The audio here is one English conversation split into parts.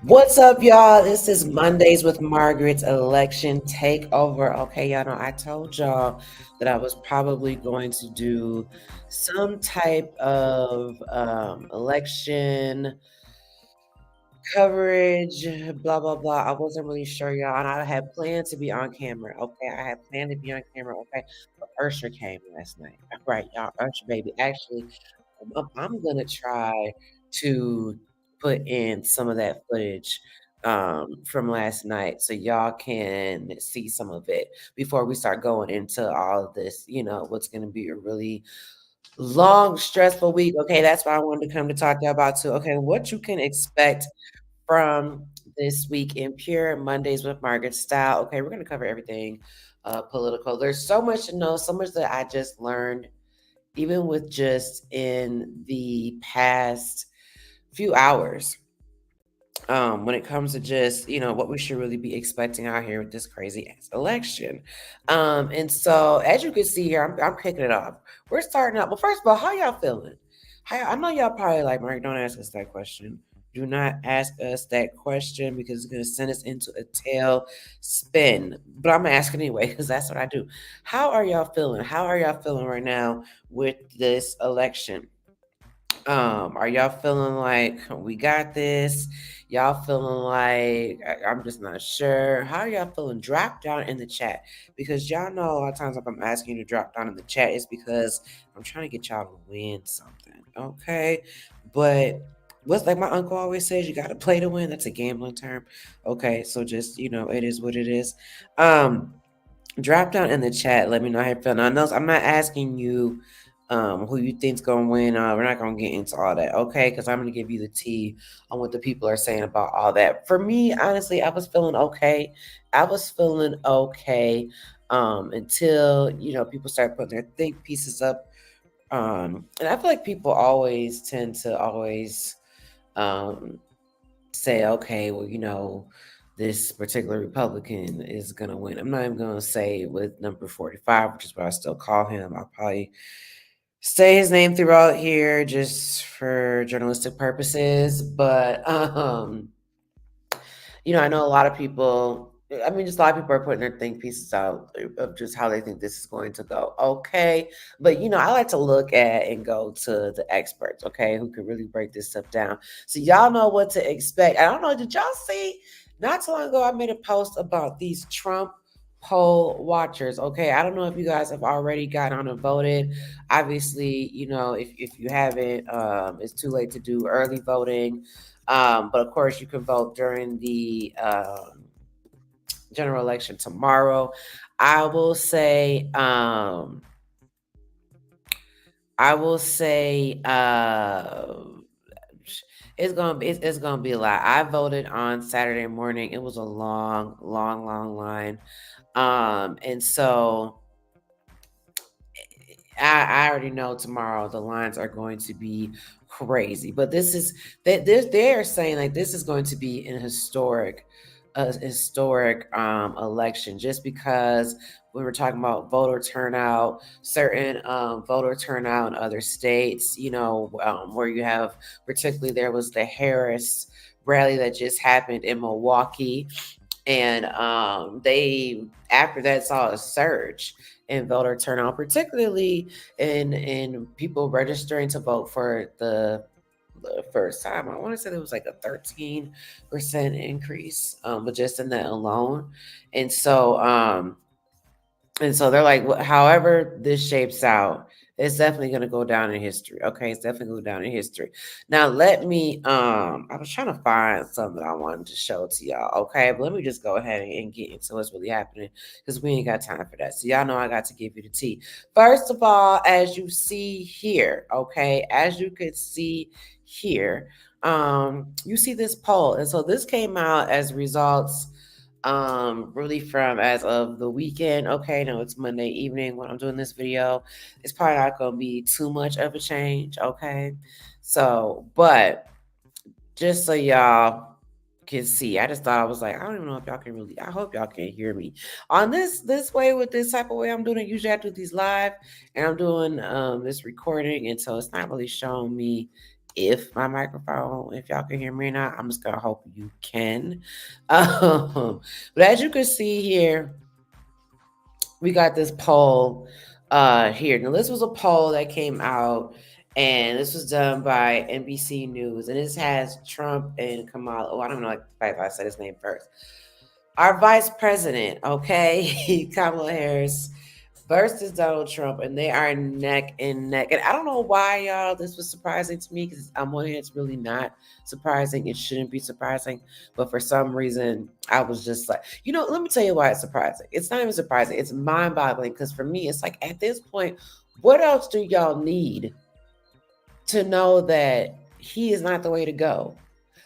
What's up, y'all? This is Mondays with Margaret's Election Takeover. Okay, y'all know I told y'all that I was probably going to do some type of election coverage, blah, blah, blah. I wasn't really sure, y'all. And I had planned to be on camera. Okay, I had planned to be on camera. Okay, but Ursher came last night. Right, y'all. Ursher, baby. Actually, I'm gonna try to put in some of that footage from last night so y'all can see some of it before we start going into all of this, what's gonna be a really long, stressful week. Okay, that's why I wanted to come to talk to you about too. Okay, what you can expect from this week in Pure Mondays with Margaret style. Okay, we're gonna cover everything political. There's so much to know, so much that I just learned even with just in the past few hours, when it comes to just what we should really be expecting out here with this crazy ass election. And so as you can see here, I'm kicking it off. We're starting out. Well, first of all, how y'all feeling? I know y'all probably like, Mark, don't ask us that question. Do not ask us that question because it's going to send us into a tail spin. But I'm going to ask it anyway because that's what I do. How are y'all feeling? How are y'all feeling right now with this election? Are y'all feeling like we got this? Y'all feeling like I'm just not sure. How are y'all feeling? Drop down in the chat because y'all know a lot of times if I'm asking you to drop down in the chat, it's because I'm trying to get y'all to win something. Okay. But what's like my uncle always says, you gotta play to win. That's a gambling term. Okay, so just it is what it is. Um Drop down in the chat. Let me know how you feel. Now, I'm not asking you who you think's gonna win. We're not gonna get into all that, okay? Because I'm gonna give you the tea on what the people are saying about all that. For me, honestly, I was feeling okay. I was feeling okay until people start putting their think pieces up. And I feel like people always tend to always um say, okay, well, this particular Republican is going to win. I'm not even going to say with number 45, which is what I still call him. I'll probably say his name throughout here just for journalistic purposes. But, I know a lot of people, I mean, just a lot of people are putting their think pieces out of just how they think this is going to go. Okay. But, I like to look at and go to the experts, okay, who can really break this stuff down. So y'all know what to expect. I don't know. Did y'all see? Not too long ago, I made a post about these Trump poll watchers. Okay. I don't know if you guys have already got on and voted. Obviously, if you haven't, it's too late to do early voting. But of course, you can vote during the general election tomorrow. I will say, I will say, it's gonna be a lot. I voted on Saturday morning. It was a long, long, long line, and so I already know tomorrow the lines are going to be crazy. But this is they're saying like this is going to be an historic election just because we were talking about voter turnout, certain voter turnout in other states, where you have particularly there was the Harris rally that just happened in Milwaukee and they after that saw a surge in voter turnout, particularly in people registering to vote for the first time. I want to say there was like a 13% increase, but just in that alone. And so they're like, however this shapes out, it's definitely going to go down in history. Okay, it's definitely going down in history. Now, let me. I was trying to find something I wanted to show to y'all. Okay, but let me just go ahead and get into what's really happening because we ain't got time for that. So y'all know I got to give you the tea. First of all, as you see here, okay, as you could see here, you see this poll, and so this came out as results really from as of the weekend. Okay, no, it's Monday evening when I'm doing this video. It's probably not gonna be too much of a change. Okay, so but just so y'all can see, I just thought I was like, I don't even know if y'all can really, I hope y'all can hear me on this way with this type of way I'm doing it. Usually I do these live and I'm doing this recording, and so it's not really showing me if my microphone, if y'all can hear me or not. I'm just gonna hope you can. But as you can see here, we got this poll here. Now this was a poll that came out, and this was done by NBC News, and this has Trump and Kamala. Oh, I don't know like the fact that I said his name first. Our vice president, okay, Kamala Harris versus Donald Trump, and they are neck and neck. And I don't know why, y'all, this was surprising to me, because on one hand, it's really not surprising. It shouldn't be surprising. But for some reason, I was just like, let me tell you why it's surprising. It's not even surprising. It's mind boggling, because for me, it's like at this point, what else do y'all need to know that he is not the way to go?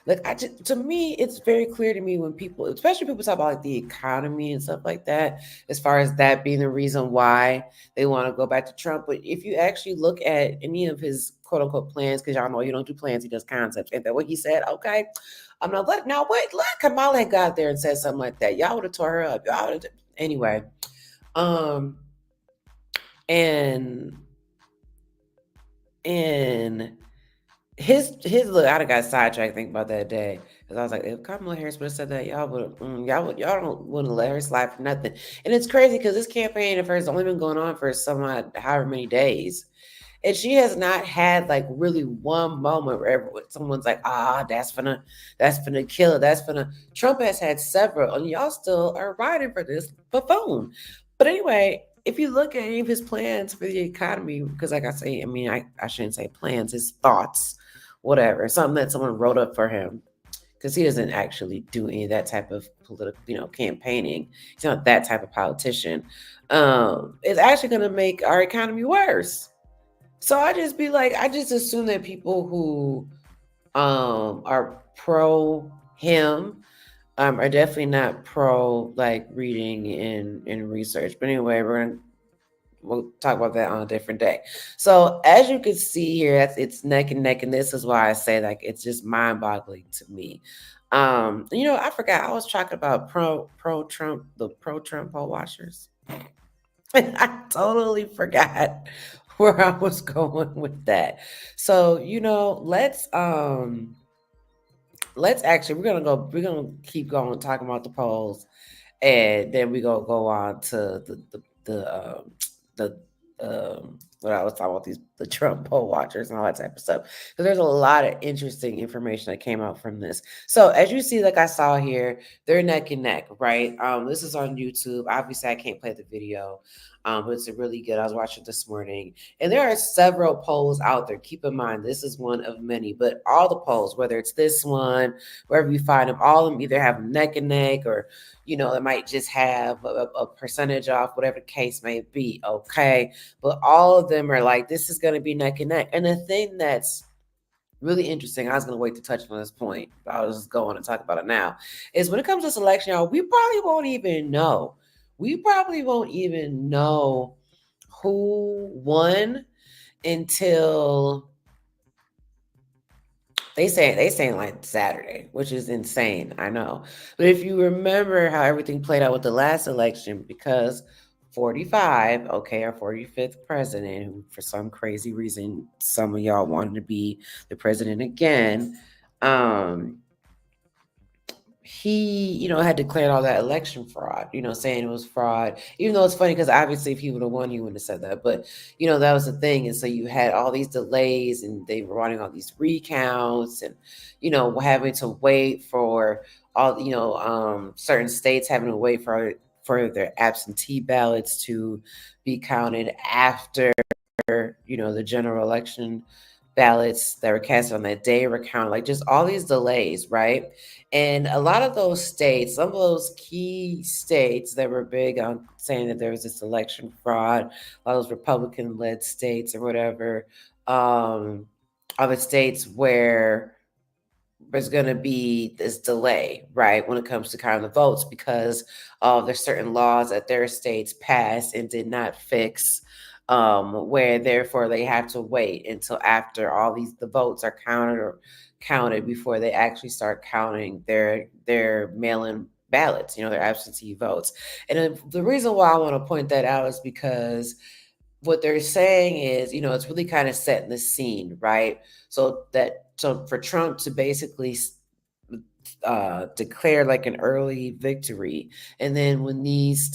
Like, to me, it's very clear to me when people, especially people talk about like the economy and stuff like that, as far as that being the reason why they want to go back to Trump. But if you actually look at any of his quote unquote plans, because y'all know he don't do plans, he does concepts. And that what he said, okay, I'm not let Kamala had got there and said something like that. Y'all would have tore her up. Y'all would have anyway. Um and and his look, I'd have got sidetracked thinking about that day, because I was like, if Kamala Harris would have said that, y'all don't want to let her slide for nothing. And it's crazy because this campaign of hers only been going on for some however many days, and she has not had like really one moment where someone's like, that's finna kill it, that's finna. Trump has had several, and y'all still are riding for this buffoon. But anyway, if you look at any of his plans for the economy, because like I say, I mean, I shouldn't say plans, his thoughts, whatever, something that someone wrote up for him, because he doesn't actually do any of that type of political, campaigning. He's not that type of politician. It's actually going to make our economy worse. So I just assume that people who are pro him are definitely not pro like reading and research. But anyway, we'll talk about that on a different day. So as you can see here, it's neck and neck, and this is why I say like it's just mind-boggling to me. I forgot I was talking about pro Trump, the pro Trump poll watchers. I totally forgot where I was going with that. So, let's actually we're gonna keep going talking about the polls, and then we gonna go on to the what I was talking about, the Trump poll watchers and all that type of stuff. So there's a lot of interesting information that came out from this. So as you see, like I saw here, they're neck and neck, right? This is on YouTube. Obviously, I can't play the video. But it's a really good. I was watching this morning, and there are several polls out there. Keep in mind, this is one of many, but all the polls, whether it's this one, wherever you find them, all of them either have neck and neck, or it might just have a percentage off, whatever the case may be. Okay, but all of them are like, this is going to be neck and neck. And the thing that's really interesting, I was going to wait to touch on this point, but I was just going to talk about it now, is when it comes to this election, y'all, we probably won't even know. We probably won't even know who won until they saying like Saturday, which is insane. I know. But if you remember how everything played out with the last election, because 45, okay, our 45th president, who for some crazy reason some of y'all wanted to be the president again, he, had declared all that election fraud, saying it was fraud, even though it's funny because obviously if he would have won, he wouldn't have said that. But, that was the thing. And so you had all these delays, and they were running all these recounts, and, having to wait for all, certain states having to wait for their absentee ballots to be counted after, the general election ballots that were cast on that day were counted, like just all these delays, right? And a lot of those states, some of those key states that were big on saying that there was this election fraud, a lot of those Republican-led states or whatever, are the states where there's going to be this delay, right, when it comes to counting the votes, because there's certain laws that their states passed and did not fix, where therefore they have to wait until after all the votes are counted before they actually start counting their mail-in ballots, their absentee votes. And the reason why I want to point that out is because what they're saying is, it's really kind of setting the scene, right? So for Trump to basically declare like an early victory, and then when these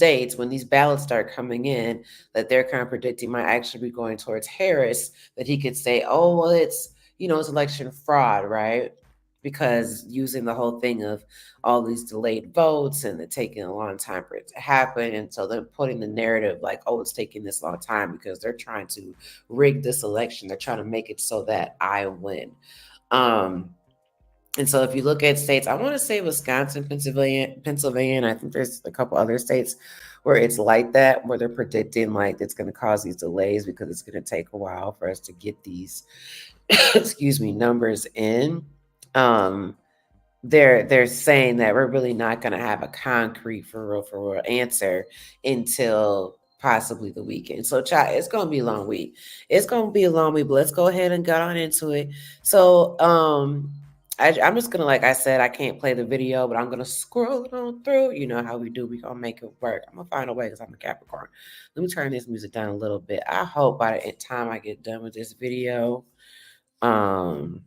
ballots start coming in, that they're kind of predicting might actually be going towards Harris, that he could say, "Oh, well, it's election fraud," right? Because using the whole thing of all these delayed votes and it taking a long time for it to happen. And so they're putting the narrative like, oh, it's taking this long time because they're trying to rig this election. They're trying to make it so that I win. Um, and so if you look at states, I want to say Wisconsin, Pennsylvania, and I think there's a couple other states where it's like that, where they're predicting like it's going to cause these delays because it's going to take a while for us to get these, excuse me, numbers in. Um, they're saying that we're really not going to have a concrete for real answer until possibly the weekend. So, child, it's going to be a long week. It's going to be a long week, but let's go ahead and get on into it. So, I'm just gonna, like I said, I can't play the video, but I'm gonna scroll it on through. You know how we do. We gonna make it work. I'm gonna find a way because I'm a Capricorn. Let me turn this music down a little bit. I hope by the time I get done with this video, um,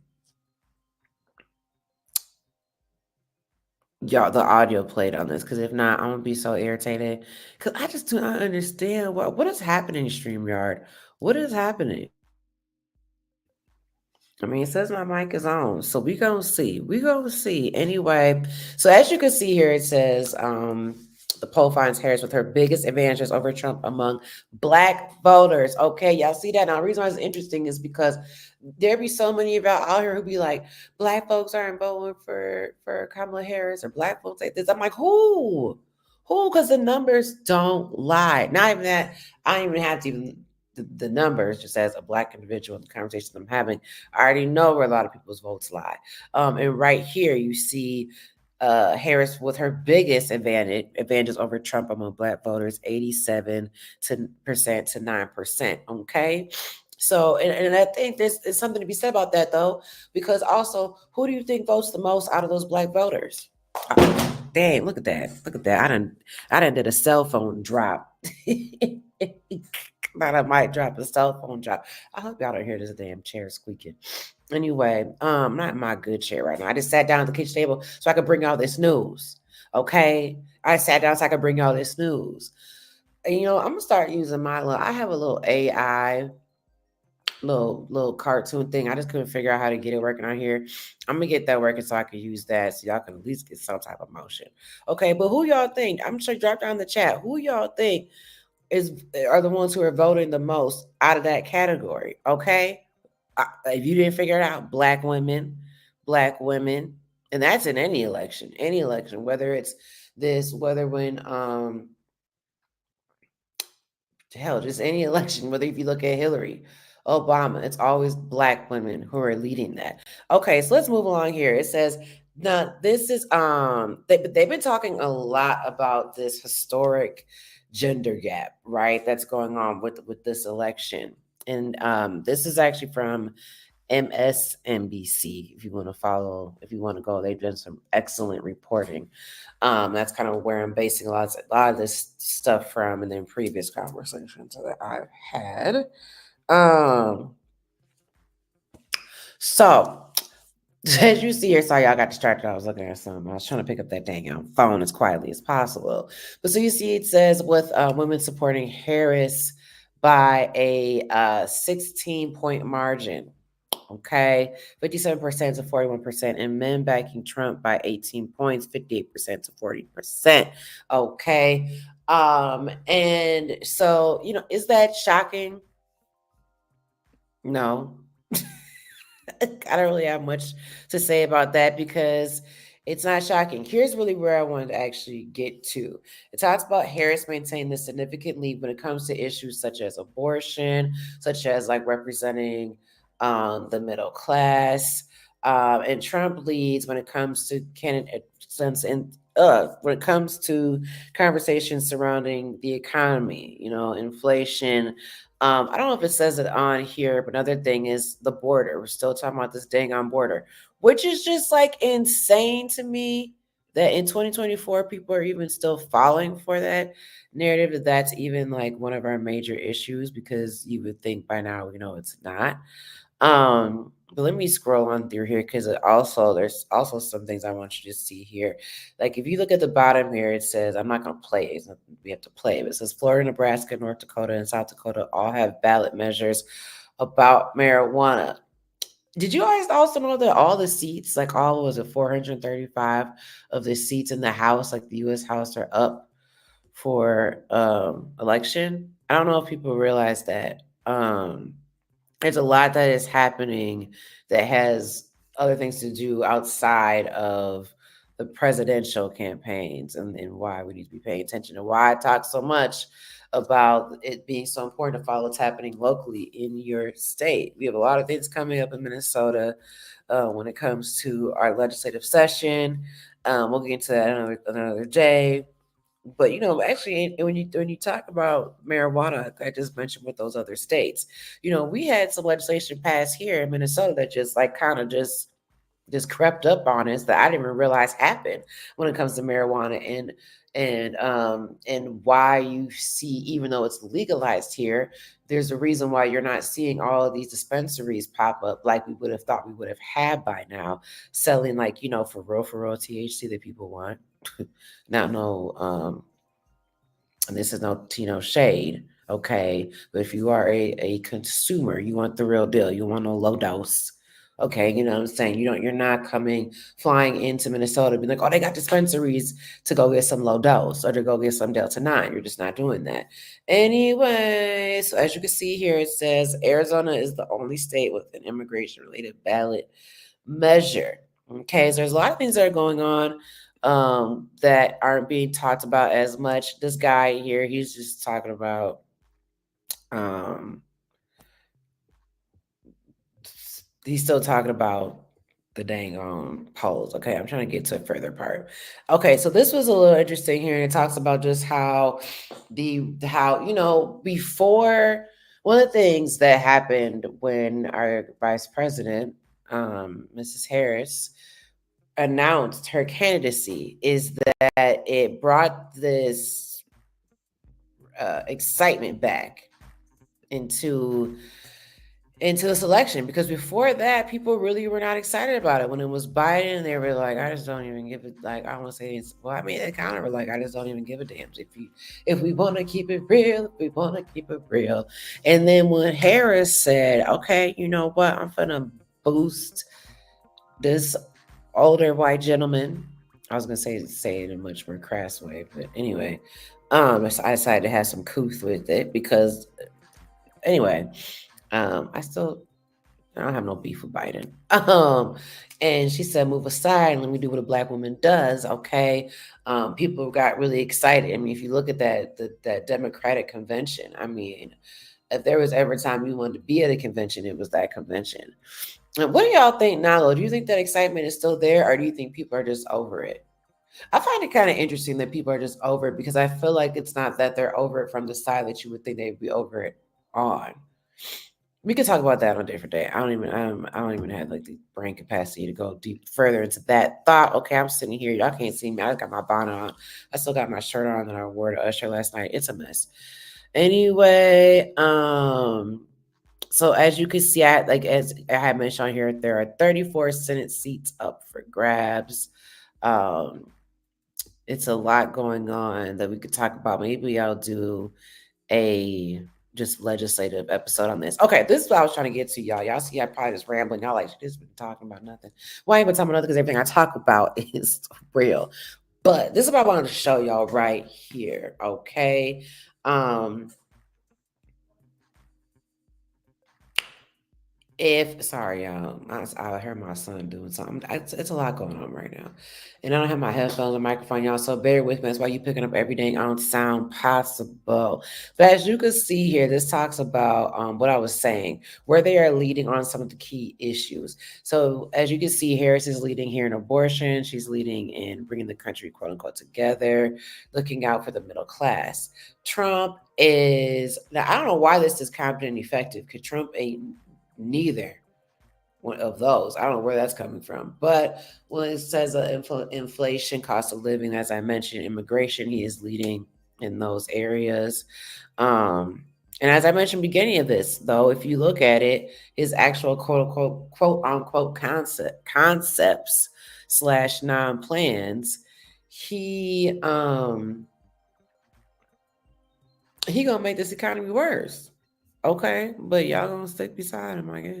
y'all the audio played on this, because if not, I'm gonna be so irritated because I just do not understand what is happening, StreamYard. What is happening? I mean, it says my mic is on, so we gonna see. We gonna see. Anyway, so as you can see here, it says the poll finds Harris with her biggest advantages over Trump among Black voters. Okay, y'all see that? Now, the reason why it's interesting is because there be so many of y'all out here who be like, Black folks aren't voting for Kamala Harris, or Black folks like this. I'm like, who? Who? Because the numbers don't lie. Not even that. I don't even have to even the numbers, just as a Black individual in the conversation I'm having. I already know where a lot of people's votes lie. And right here, you see Harris with her biggest advantages over Trump among Black voters, 87% to 9%. Okay. So, and I think there's something to be said about that, though, because also, who do you think votes the most out of those Black voters? Dang, look at that. Look at that. I done did a cell phone drop. Not a mic drop, a cell phone drop. I hope y'all don't hear this damn chair squeaking. Anyway, not my good chair right now. I just sat down at the kitchen table so I could bring y'all this news. Okay. I sat down so I could bring y'all this news. And I'm gonna start using I have a little AI little cartoon thing. I just couldn't figure out how to get it working on here. I'm gonna get that working so I can use that so y'all can at least get some type of motion. Okay, but who y'all think? I'm sure drop down in the chat. Who y'all think are the ones who are voting the most out of that category? Okay, if you didn't figure it out, Black women, and that's in any election, whether it's whether when hell, just any election, whether if you look at Hillary, Obama, it's always Black women who are leading that. Okay, so let's move along here. It says now this is they've been talking a lot about this historic gender gap, right? That's going on with this election. And this is actually from MSNBC. If you want to follow, if you want to go, they've done some excellent reporting. That's kind of where I'm basing a lot of this stuff from, and then previous conversations that I've had. So as you see here, sorry, I got distracted. I was looking at something. I was trying to pick up that dang phone as quietly as possible. But so you see, it says with women supporting Harris by a 16-point margin. Okay, 57% to 41%, and men backing Trump by 18 points, 58% to 40%. Okay, and so is that shocking? No. I don't really have much to say about that because it's not shocking. Here's really where I wanted to actually get to. It talks about Harris maintaining the significant lead when it comes to issues such as abortion, such as like representing the middle class, and Trump leads when it comes to candidates and when it comes to conversations surrounding the economy, inflation. I don't know if it says it on here, but another thing is the border. We're still talking about this dang on border, which is just like insane to me. that in 2024 people are even still falling for that narrative, that that's even like one of our major issues, because you would think by now we know it's not. But let me scroll on through here, because it also, there's also some things I want you to see here. Like if you look at the bottom here, it says, I'm not gonna play it, we have to play it, but it says Florida, Nebraska, North Dakota, and South Dakota all have ballot measures about marijuana. Did you guys also know that all the seats, like all, was it 435 of the seats in the House, like the US House, are up for election? I don't know if people realize that. There's a lot that is happening that has other things to do outside of the presidential campaigns, and why we need to be paying attention, and why I talk so much about it being so important to follow what's happening locally in your state. We have a lot of things coming up in Minnesota when it comes to our legislative session. We'll get into that another day. But actually, when you talk about marijuana, like I just mentioned with those other states, we had some legislation passed here in Minnesota that just like kind of just crept up on us, that I didn't even realize happened when it comes to marijuana, and why you see, even though it's legalized here, there's a reason why you're not seeing all of these dispensaries pop up like we would have thought we would have had by now, selling, like, for real THC that people want. Not no and this is no shade, okay? But if you are a consumer, you want the real deal. You want no low dose. Okay, you know what I'm saying? You're not coming flying into Minnesota be like, oh, they got dispensaries to go get some low dose or to go get some Delta 9. You're just not doing that. Anyway, so as you can see here, it says Arizona is the only state with an immigration related ballot measure. Okay, so there's a lot of things that are going on that aren't being talked about as much. This guy here, he's just talking about um, he's still talking about the dang polls. Okay, I'm trying to get to a further part. Okay, so this was a little interesting here, and it talks about just how before, one of the things that happened when our vice president, Mrs. Harris, announced her candidacy is that it brought this excitement back into this election, because before that people really were not excited about it. When it was Biden, they were like, I just don't even give it, like, I don't want to say it's, well, I mean, they kind of were like, I just don't even give a damn if we want to keep it real, if we want to keep it real. And then when Harris said, okay, you know what, I'm gonna boost this older white gentleman. I was gonna say it in a much more crass way, but anyway, I decided to have some couth with it because, anyway, I don't have no beef with Biden. And she said, "Move aside and let me do what a black woman does." Okay, people got really excited. I mean, if you look at that Democratic convention, I mean, if there was ever time you wanted to be at a convention, it was that convention. What do y'all think, Nalo? Do you think that excitement is still there, or do you think people are just over it? I find it kind of interesting that people are just over it, because I feel like it's not that they're over it from the side that you would think they'd be over it on. We could talk about that on a different day. I don't even have like the brain capacity to go deep further into that thought. Okay, I'm sitting here. Y'all can't see me. I got my bonnet on. I still got my shirt on that I wore to Usher last night. It's a mess. Anyway, so as you can see, as I had mentioned on here, there are 34 Senate seats up for grabs. Um, it's a lot going on that we could talk about. Maybe I'll do a just legislative episode on this. Okay, this is what I was trying to get to, y'all. Y'all see, I probably just rambling. Y'all like, she's been talking about nothing. Why ain't been talking about nothing? Because everything I talk about is real. But this is what I wanted to show y'all right here. Okay. If sorry, y'all, I heard my son doing something. It's a lot going on right now, and I don't have my headphones or microphone, y'all. So bear with me. That's why you picking up every dang ounce sound possible. But as you can see here, this talks about what I was saying, where they are leading on some of the key issues. So as you can see, Harris is leading here in abortion. She's leading in bringing the country, quote unquote, together, looking out for the middle class. Trump is, now I don't know why this is competent and effective, because Trump ain't neither. one of those. I don't know where that's coming from. But when it says inflation, cost of living, as I mentioned, immigration, he is leading in those areas. Um, and as I mentioned beginning of this, though, if you look at it, his actual quote unquote concepts slash non plans, he gonna make this economy worse. Okay, but y'all gonna stick beside him, I guess.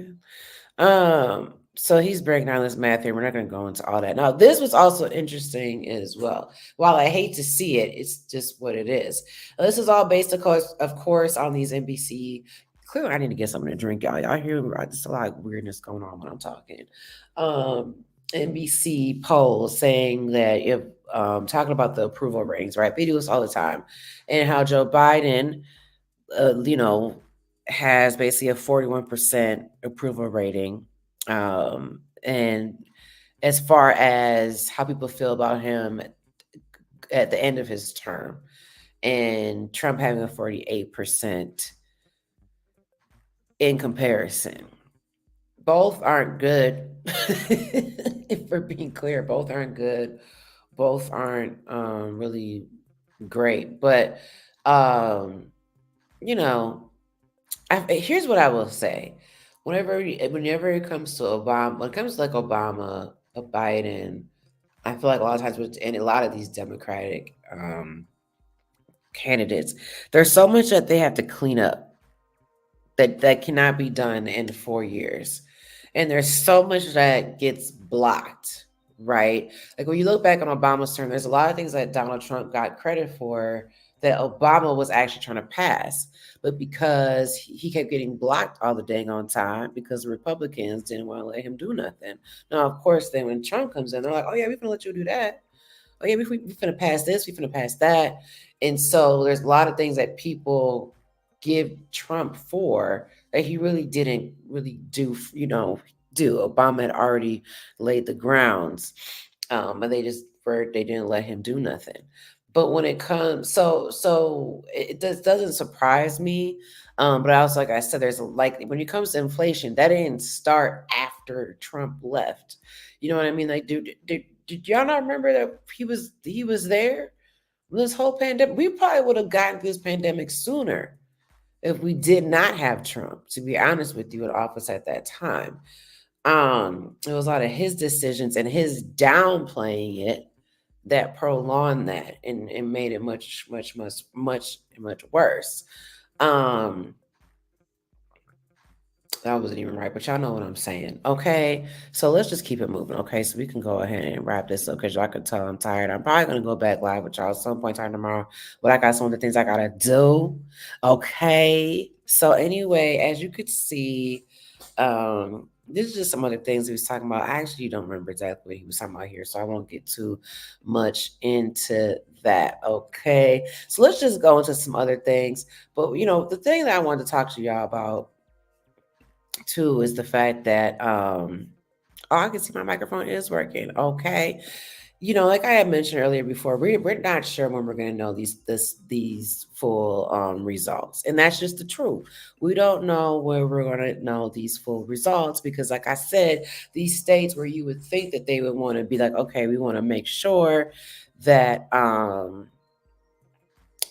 So he's breaking down this math here. We're not going to go into all that. Now, this was also interesting as well. While I hate to see it, it's just what it is. This is all based, of course, on these NBC. Clearly, I need to get something to drink, y'all. Y'all hear there's a lot of weirdness going on when I'm talking. Um, NBC poll saying that if talking about the approval ratings, right? They do this all the time, and how Joe Biden you know, has basically a 41% approval rating. And as far as how people feel about him at the end of his term, and Trump having a 48% in comparison. Both aren't good. If we're being clear, both aren't good. Both aren't really great. But, you know, here's what I will say. Whenever it comes to Obama, when it comes to like Obama, Biden, I feel like a lot of times and a lot of these Democratic candidates, there's so much that they have to clean up that cannot be done in 4 years, and there's so much that gets blocked. Right, like when you look back on Obama's term, there's a lot of things that Donald Trump got credit for that Obama was actually trying to pass. But because he kept getting blocked all the dang on time because the Republicans didn't want to let him do nothing. Now, of course, then when Trump comes in, they're like, oh, yeah, we're going to let you do that. Oh, yeah, we're going to pass this, we're going to pass that. And so there's a lot of things that people give Trump for that he really didn't really do, do. Obama had already laid the grounds, and they didn't let him do nothing. But when it comes, it doesn't surprise me. But also, like I said, there's like when it comes to inflation, that didn't start after Trump left. You know what I mean? Like, did y'all not remember that he was there this whole pandemic? We probably would have gotten this pandemic sooner if we did not have Trump. To be honest with you, in office at that time, it was a lot of his decisions and his downplaying it that prolonged that and made it much worse. That wasn't even right, but y'all know what I'm saying. Okay, so let's just keep it moving. Okay, so we can go ahead and wrap this up because y'all can tell I'm tired. I'm probably gonna go back live with y'all at some point in time tomorrow, but I got some of the things I gotta do. Okay, so anyway, as you could see, this is just some other things he was talking about. I actually don't remember exactly what he was talking about here, so I won't get too much into that. Okay, so let's just go into some other things. But the thing that I wanted to talk to y'all about too is the fact that oh, I can see my microphone is working. Okay. Like I had mentioned earlier before, we're not sure when we're gonna know these full results. And that's just the truth. We don't know where we're gonna know these full results because like I said, these states where you would think that they would want to be like, okay, we want to make sure that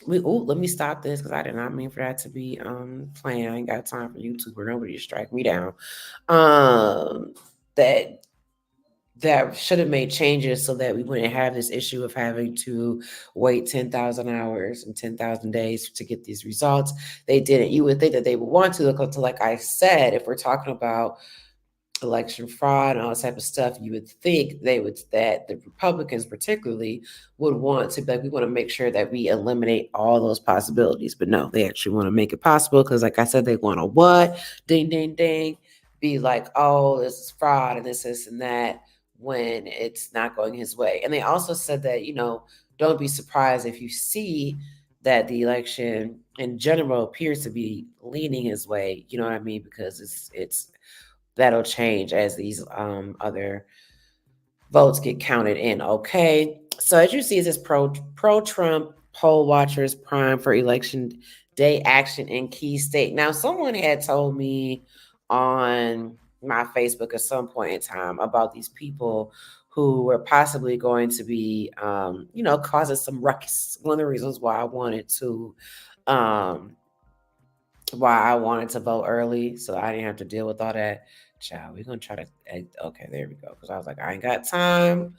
let me stop this because I did not mean for that to be playing. I ain't got time for YouTube or nobody to strike me down. That should have made changes so that we wouldn't have this issue of having to wait 10,000 hours and 10,000 days to get these results. They didn't. You would think that they would want to, like I said, if we're talking about election fraud and all this type of stuff, you would think that the Republicans particularly would want to be like, we want to make sure that we eliminate all those possibilities. But no, they actually want to make it possible because like I said, they want to what? Ding, ding, ding. Be like, oh, this is fraud and this and that when it's not going his way. And they also said that, don't be surprised if you see that the election in general appears to be leaning his way. You know what I mean? Because it's that'll change as these other votes get counted in. Okay, so as you see, this pro Trump poll watchers prime for election day action in key state. Now, someone had told me on my Facebook at some point in time about these people who were possibly going to be, causing some ruckus. One of the reasons um, why I wanted to vote early, so I didn't have to deal with all that. Child, we're gonna try to. Okay, there we go. Because I was like, I ain't got time.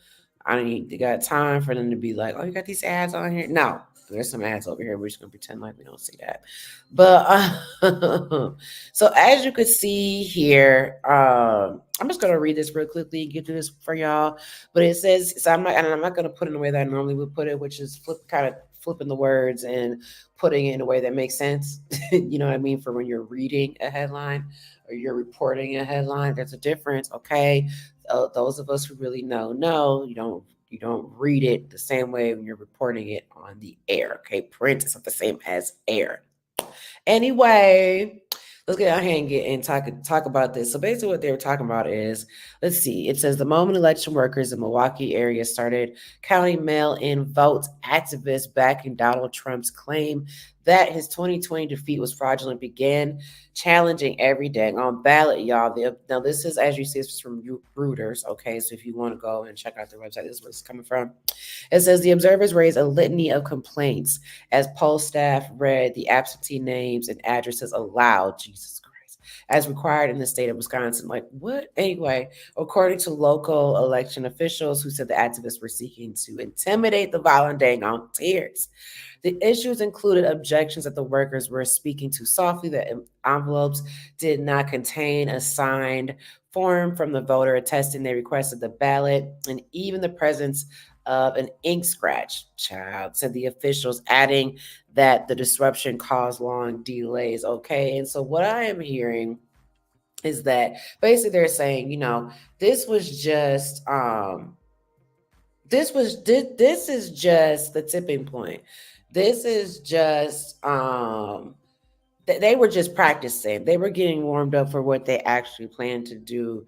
I ain't got time for them to be like, oh, you got these ads on here. No, there's some ads over here. We're just gonna pretend like we don't see that. But so as you could see here, I'm just gonna read this real quickly and get through this for y'all. But it says, so I'm not gonna put it in the way that I normally would put it, which is kind of flipping the words and putting it in a way that makes sense. You know what I mean? For when you're reading a headline or you're reporting a headline, there's a difference. Okay, those of us who really know you don't read it the same way when you're reporting it on the air. Okay, print is not the same as air. Anyway, let's get out here and get and talk about this. So basically, what they were talking about is, let's see. It says the moment election workers in Milwaukee area started counting mail-in votes, activists backing Donald Trump's claim that his 2020 defeat was fraudulent began challenging every day on ballot, y'all. Now, this is, as you see, this is from Reuters. Okay, so if you want to go and check out their website, this is where it's coming from. It says the observers raised a litany of complaints as poll staff read the absentee names and addresses aloud. Jesus Christ. As required in the state of Wisconsin. Like, what? Anyway, according to local election officials who said the activists were seeking to intimidate the volunteers. The issues included objections that the workers were speaking too softly, that envelopes did not contain a signed form from the voter attesting they requested the ballot, and even the presence of an ink scratch, child, said the officials, adding that the disruption caused long delays. Okay, and so what I am hearing is that basically they're saying, this was just this is just the tipping point. This is just they were just practicing. They were getting warmed up for what they actually plan to do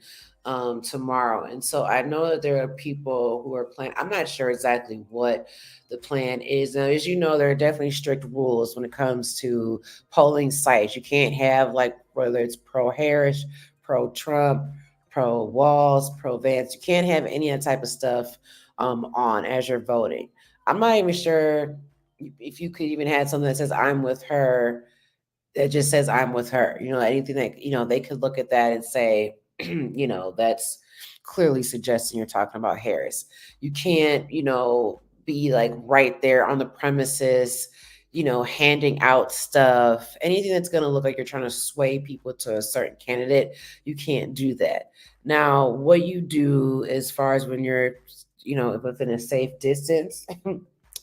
tomorrow. And so I know that there are people who are planning. I'm not sure exactly what the plan is. Now, as you know, there are definitely strict rules when it comes to polling sites. You can't have, like, whether it's pro Harris, pro Trump, pro Walls, pro Vance. You can't have any of that type of stuff on as you're voting. I'm not even sure if you could even have something that says I'm with her, that just says I'm with her. Anything that, they could look at that and say, that's clearly suggesting you're talking about Harris. You can't, be like right there on the premises, handing out stuff. Anything that's going to look like you're trying to sway people to a certain candidate, you can't do that. Now, what you do as far as when you're, within a safe distance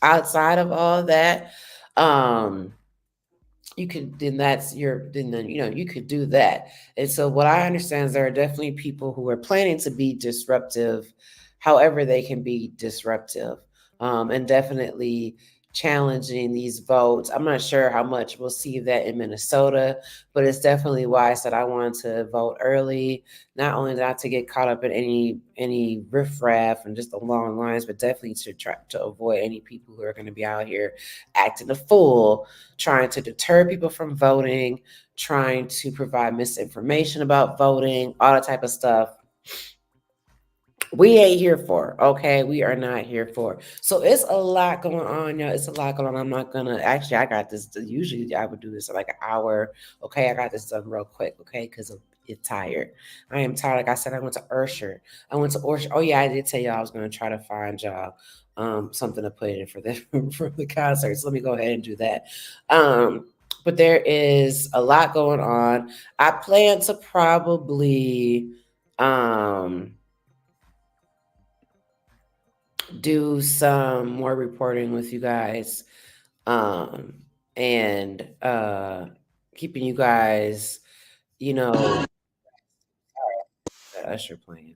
outside of all that, you could then that's your then you could do that. And so what I understand is there are definitely people who are planning to be disruptive, however they can be disruptive, and definitely challenging these votes. I'm not sure how much we'll see that in Minnesota, but it's definitely why I said I wanted to vote early, not only not to get caught up in any riffraff and just the long lines, but definitely to try to avoid any people who are going to be out here acting a fool, trying to deter people from voting, trying to provide misinformation about voting, all that type of stuff. We ain't here for, okay? We are not here for. So it's a lot going on, y'all. It's a lot going on. I'm not gonna actually. I got this. Usually, I would do this in like an hour. Okay, I got this done real quick. Okay, because I'm tired. I am tired. Like I said, I went to Ursher. I went to Ursher. Oh yeah, I did tell y'all I was gonna try to find y'all something to put in for the for the concert. So let me go ahead and do that. But there is a lot going on. I plan to probably do some more reporting with you guys, and keeping you guys, you know, Usher playing,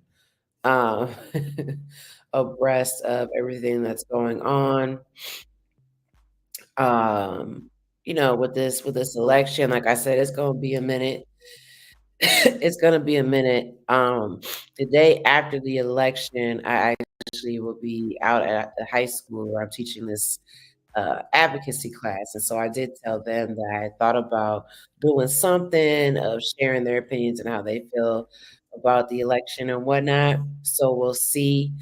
um, abreast of everything that's going on. With this election, like I said, it's gonna be a minute. It's gonna be a minute. The day after the election, I actually will be out at the high school where I'm teaching this advocacy class. And so I did tell them that I thought about doing something of sharing their opinions and how they feel about the election and whatnot. So we'll see.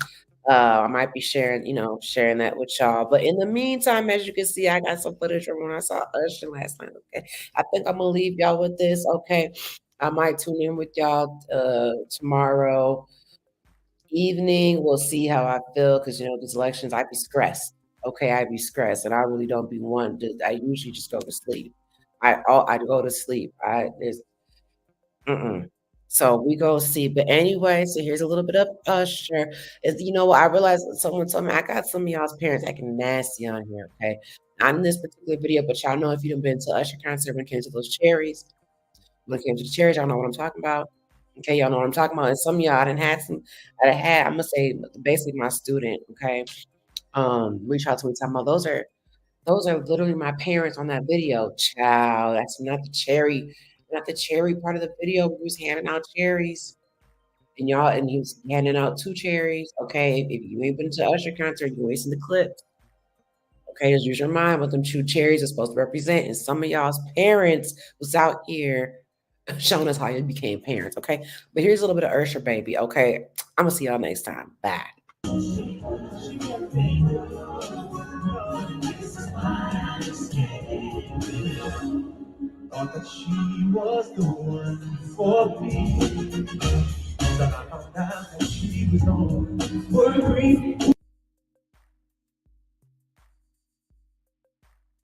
I might be sharing, sharing that with y'all. But in the meantime, as you can see, I got some footage from when I saw Usher last night. Okay, I think I'm gonna leave y'all with this. Okay, I might tune in with y'all tomorrow evening. We'll see how I feel because these elections, I be stressed. Okay, I be stressed, and I really don't be one. I usually just go to sleep. I go to sleep. I there's Mm-mm. So we go see. But anyway, so here's a little bit of Usher. Is what I realized someone told me I got some of y'all's parents acting nasty on here. Okay, not in this particular video, but y'all know if you done been to Usher concert when it came to those cherries, when it came to the cherries, y'all know what I'm talking about. Okay, y'all know what I'm talking about. And some of y'all I done had some. I done had. I'm gonna say basically my student. Okay, reach out to me talking about those are literally my parents on that video. Child, that's not the cherry part of the video. We was handing out cherries. And he was handing out 2 cherries. Okay, if you ain't been to Usher concert, you're wasting the clip. Okay, just use your mind what them 2 cherries are supposed to represent. And some of y'all's parents was out here showing us how you became parents. Okay, but here's a little bit of Usher, baby. Okay, I'm gonna see y'all next time. Bye. Thought that she was the one for me. But I found out that she was on for me.